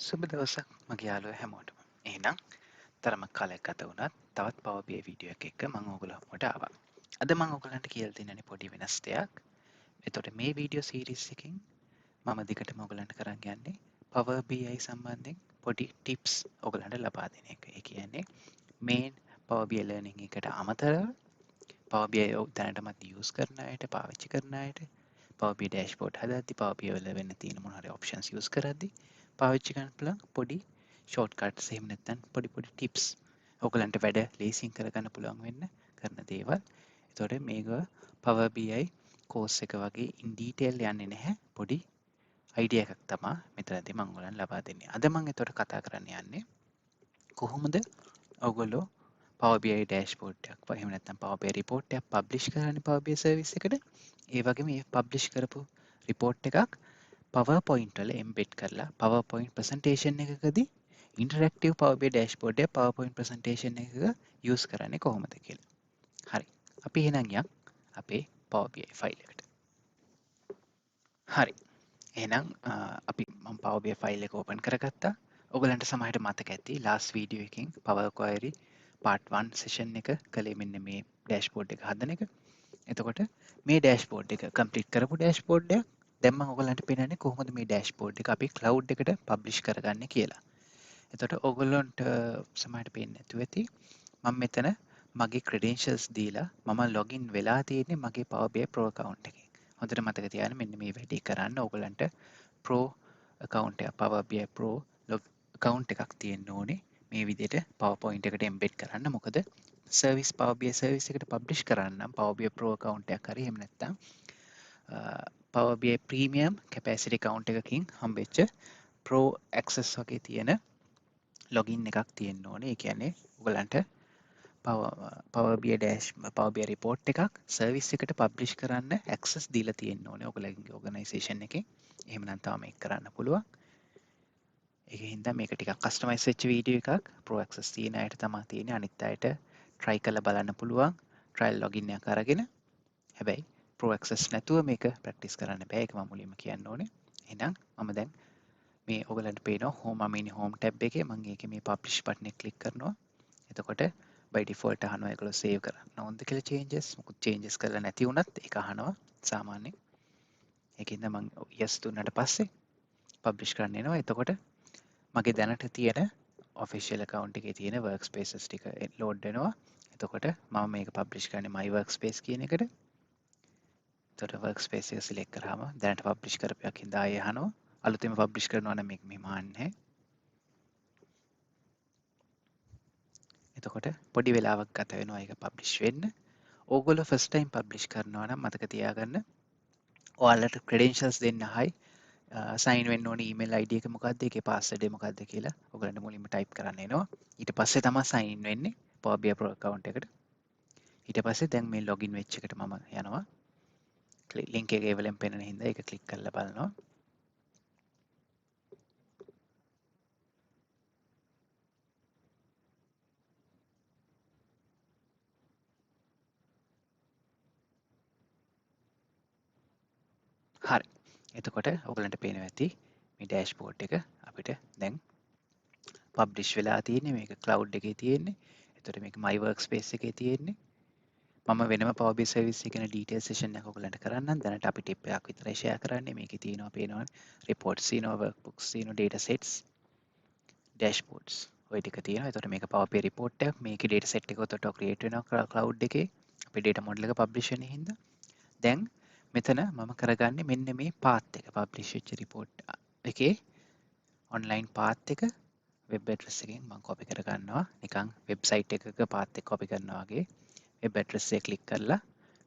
සුබ දවසක් මගේ යාළුවෝ හැමෝටම. එහෙනම් තරමක් කාලයක් ගත වුණත් තවත් Power BI වීඩියෝ එකක මම ඔයගොල්ලෝ හමුවට ආවා. අද මම ඔයගොල්ලන්ට කියලා දෙන්නනේ පොඩි වෙනස් දෙයක්. එතකොට මේ වීඩියෝ සීරීස් එකෙන් මම දිගටම ඔයගොල්ලන්ට කරන් යන්නේ Power BI සම්බන්ධයෙන් පොඩි ටිප්ස් ඔයගොල්ලන්ට ලබා දෙන එක. ඒ කියන්නේ main Power BI learning එකට අමතරව Power BI දැනටමත් use කරන අයට, පාවිච්චි කරන අයට Power BI dashboard හදද්දි Power BI වල වෙන්න තියෙන මොන හරි options use කරද්දි පාවිච්චි කරන්න පුළුවන් පොඩි shortcuts එහෙම නැත්නම් පොඩි tips ඔයගලන්ට වැඩ ලේසියෙන් කරගන්න පුළුවන් වෙන්න කරන දේවල්. එතකොට මේක Power BI course එක වගේ in detail යන්නේ නැහැ. පොඩි idea එකක් තමයි මෙතනදී මම ඔයගලන්ට ලබා දෙන්නේ. අද මම එතකොට කතා කරන්න යන්නේ කොහොමද ඔයගොල්ලෝ Power BI dashboard එකක් එහෙම නැත්නම් Power BI report එකක් publish කරන්නේ Power BI service එකට. ඒ වගේම මේ publish කරපු report එකක් PowerPoint වල embed කරලා PowerPoint presentation එකකදී interactive Power BI dashboard එක PowerPoint presentation එකක use කරන්නේ කොහොමද කියලා. හරි. අපි එහෙනම් යන් අපේ Power BI file එකට. හරි. එහෙනම් අපි මම Power BI file එක open කරගත්තා. ඔයගලන්ට සමහරට මතක ඇති last video එකකින් Power Query part 1 session එක කළේ මෙන්න මේ dashboard එක හදන එක. එතකොට මේ dashboard එක complete කරපු dashboard එක දැන් මම ඔයගලන්ට පෙන්නන්නේ කොහොමද මේ dashboard එක අපි cloud එකට publish කරගන්නේ කියලා. එතකොට ඔයගොල්ලන්ට සමහරට පේන්නේ නැතුව ඇති මම මෙතන මගේ credentials දීලා මම login වෙලා තියෙන්නේ මගේ Power BI Pro account එකෙන්. හොඳට මතක තියාගන්න මෙන්න මේ වැඩේ කරන්න ඔයගලන්ට Pro account එක Power BI Pro account එකක් තියෙන්න ඕනේ. මේ විදිහට PowerPoint එකට embed කරන්න. මොකද service Power BI service එකට publish කරන්න නම් Power BI Pro account එකක් හරි එහෙම නැත්නම් Power BI Premium capacity account එකකින් හම්බෙච්ච Pro access වගේ තියෙන login එකක් තියෙන්න ඕනේ. ඒ කියන්නේ ඔයගලන්ට Power BI dash Power BI report එකක් service එකට publish කරන්න access දීලා තියෙන්න ඕනේ ඔයගලගේ organisation එකේ. එහෙම නම් තමයි මේක කරන්න පුළුවන්. ඒකෙන් හින්දා මේක ටිකක් customize වෙච්ච වීඩියෝ එකක්. Pro access තියෙන අයට තමයි තියෙන්නේ. අනිත් අයට try කරලා බලන්න පුළුවන්. trial login එකක් අරගෙන. හැබැයි Pro access නැතුව මේක practice කරන්න බෑ. ඒක මම මුලින්ම කියන්න ඕනේ. එහෙනම් මම දැන් මේ ඔයගලන්ට පේනවා home home tab එකේ මම ඒකේ මේ publish button එක click කරනවා. එතකොට by default අහනවා ඒගොල්ලෝ save කරන්න ඕනද කියලා changes. මොකද changes කරලා නැති වුණත් ඒක අහනවා සාමාන්‍යයෙන්. ඒකින්ද මම yes දුන්නාට පස්සේ publish කරන්න එනවා. එතකොට මගේ දැනට තියෙන official account එකේ තියෙන workspaces ටික load වෙනවා. එතකොට මම මේක publish කරන්නේ my workspace කියන එකට. එතකොට workspace එක select කරාම දැනට publish කරපු එකක් හින්දා ආයෙ අහනවා. අලුතෙන් publish කරනවා නම් මේක මෙහෙම ආන්නේ. එතකොට පොඩි වෙලාවක් ගත වෙනවා ඒක publish වෙන්න. ඕගොල්ලෝ first time publish කරනවා නම් මතක තියාගන්න ඔයාලට credentials දෙන්න අහයි sign වෙන්න ඕනේ email ID එක මොකක්ද ඒකේ password එක මොකක්ද කියලා ඔයගලන්ට මුලින්ම type කරන්න එනවා. ඊට පස්සේ තමයි sign in වෙන්නේ Power BI Pro account එකට. ඊට පස්සේ දැන් මේ login වෙච්ච එකට මම යනවා. link එක ඒවලෙන් පෙන්නන හින්දා ඒක click කරලා බලනවා. හරි. එතකොට ඔයගලන්ට පේනවා ඇති මේ dashboard එක අපිට දැන් publish වෙලා තියෙන්නේ මේක cloud එකේ තියෙන්නේ. එතකොට මේක my workspace එකේ තියෙන්නේ. මම වෙනම Power BI service එකේ ගැන detail session එකක් ඔයගලන්ට කරන්නම්. දැනට අපි tip එකක් විතරයි share කරන්නේ. මේකේ තියෙනවා පේනවනේ reports තියෙනවා workbooks තියෙනවා data sets dashboards ඔය ටික තියෙනවා. එතකොට මේක Power BI report එකක්. මේකේ data set එක උඩට create වෙනවා cloud එකේ. අපේ data model එක publish වෙන හින්දා. දැන් මෙතන මම කරගන්නේ මෙන්න මේ path එක publish වෙච්ච report එකේ online path එක web address එකෙන් මම copy කරගන්නවා. නිකන් website එකක path එක copy කරනවා වගේ web address එක click කරලා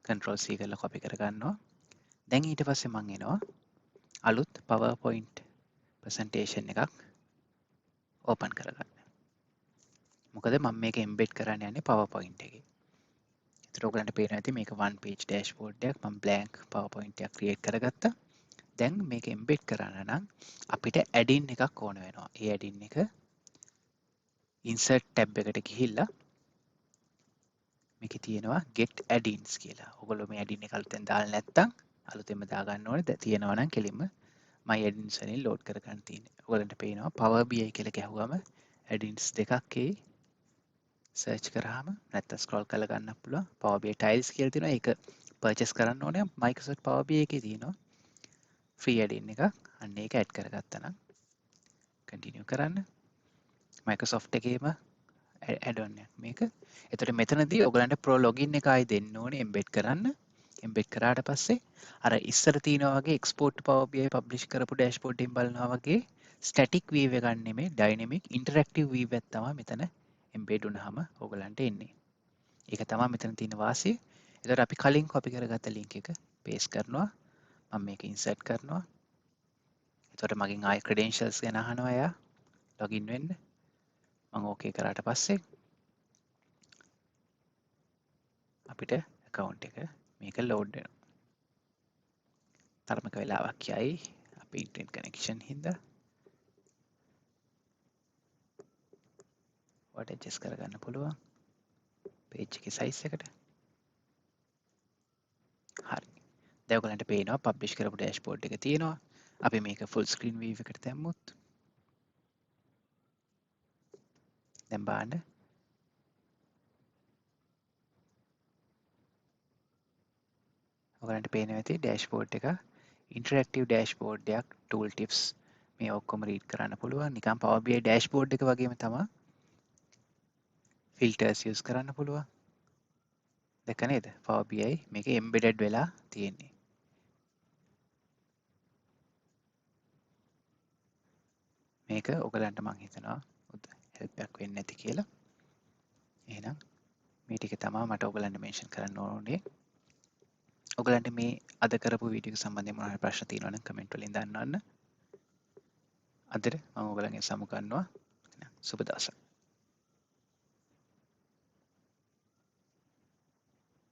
control C කරලා copy කරගන්නවා. දැන් ඊට පස්සේ මම එනවා අලුත් PowerPoint presentation එකක් open කරගන්න. මොකද මම මේක embed කරන්න යන්නේ PowerPoint එකේ. ඒතර ඔයගලන්ට පේනවා ඇති මේක one page dashboard එකක්. මම blank PowerPoint එකක් create කරගත්තා. දැන් මේක embed කරන්න නම් අපිට add-in එකක් ඕන වෙනවා. ඒ add-in එක insert tab එකට ගිහිල්ලා මේකේ තියෙනවා get add-ins කියලා. ඔයගොල්ලෝ මේ add-in එක අලුතෙන් දාලා නැත්නම් අලුතෙන්ම දාගන්න ඕනේ. තියෙනවා නම් කෙලින්ම my add-ins වලින් load කරගන්න තියෙන්නේ. ඔයගලන්ට පේනවා Power BI කියලා ගැහුවම add-ins දෙකක් එයි. search කරාම නැත්නම් scroll කරලා ගන්න පුළුවන්. Power BI tiles කියලා තියෙනවා. ඒක purchase කරන්න ඕනේ. Microsoft Power BI එකේ තියෙනවා free add-in එකක්. අන්න ඒක add කරගත්තා නම් continue කරන්න. Microsoft එකේම add-on එකක් මේක. එතකොට මෙතනදී ඔයගලන්ට pro login එක ආයි දෙන්න ඕනේ embed කරන්න. embed කරාට පස්සේ අර ඉස්සර තියෙනවා වගේ export to Power BI publish කරපු dashboard එකෙන් බලනවා වගේ static view එකක් නෙමෙයි dynamic interactive view එකක් තමයි මෙතන embed වුණාම ඔයගලන්ට එන්නේ. ඒක තමයි මෙතන තියෙන වාසිය. එතකොට අපි කලින් copy කරගත්ත link එක paste කරනවා. මම මේක insert කරනවා. එතකොට මගෙන් ආයි credentials ගැන අහනවා එයා login වෙන්න. මම okay කරාට පස්සේ අපිට account එක මේක load වෙනවා. තරමක වෙලාවක් යයි අපි internet connection හින්දා ඔයාලට adjust කරගන්න පුළුවන් page එකේ size එකට. හරි. දැන් ඔයගලන්ට පේනවා publish කරපු dashboard එක තියෙනවා. අපි මේක full screen view එකට දැම්මොත් දැන් බලන්න ඔයගලන්ට පේනවා ඇති dashboard එක interactive dashboard එකක් tool tips මේ ඔක්කොම read කරන්න පුළුවන්. නිකන් Power BI dashboard එක වගේම තමයි filters use කරන්න පුළුවන්. දැක්ක නේද? Power BI මේක embedded වෙලා තියෙන්නේ. මේක ඔයගලන්ට මම හිතනවා help එකක් වෙන්නේ නැති කියලා. එහෙනම් මේ ටික තමයි මට ඔයගලන්ට mention කරන්න ඕනේ. ඔයගලන්ට මේ අද කරපු වීඩියෝ එක සම්බන්ධයෙන් මොනවා හරි ප්‍රශ්න තියෙනවා නම් කමෙන්ට් වලින් දන්නවන්න. අදට මම ඔයගලන්ගෙන් සමු ගන්නවා. සුබ දවසක්.